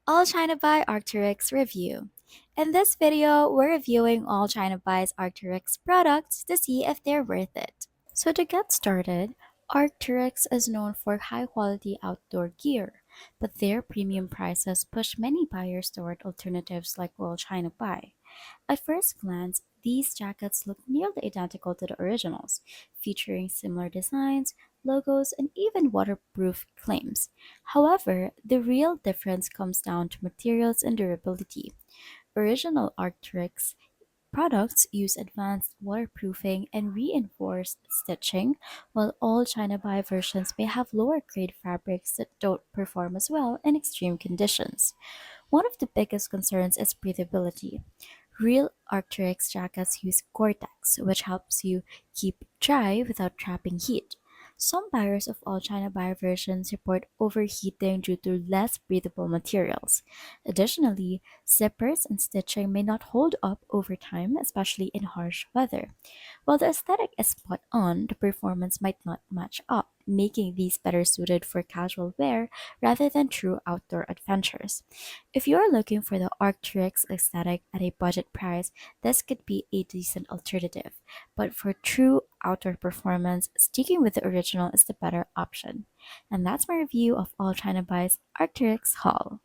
Allchinabuy Arcteryx review. In this video, we're reviewing Allchinabuy's Arcteryx products to see if they're worth it. So to get started, Arcteryx is known for high-quality outdoor gear, but their premium prices push many buyers toward alternatives like Allchinabuy. At first glance, these jackets look nearly identical to the originals, featuring similar designs, logos, and even waterproof claims. However, the real difference comes down to materials and durability. Original Arc'teryx products use advanced waterproofing and reinforced stitching, while all China buy versions may have lower grade fabrics that don't perform as well in extreme conditions. One of the biggest concerns is breathability. Real Arc'teryx jackets use Gore-Tex, which helps you keep dry without trapping heat. Some buyers of all China buyer versions report overheating due to less breathable materials. Additionally, zippers and stitching may not hold up over time, especially in harsh weather. While the aesthetic is spot on, the performance might not match up, making these better suited for casual wear rather than true outdoor adventures. If you're looking for the Arc'teryx aesthetic at a budget price, this could be a decent alternative. But for true outdoor performance, sticking with the original is the better option. And that's my review of all China Buy's Arc'teryx haul.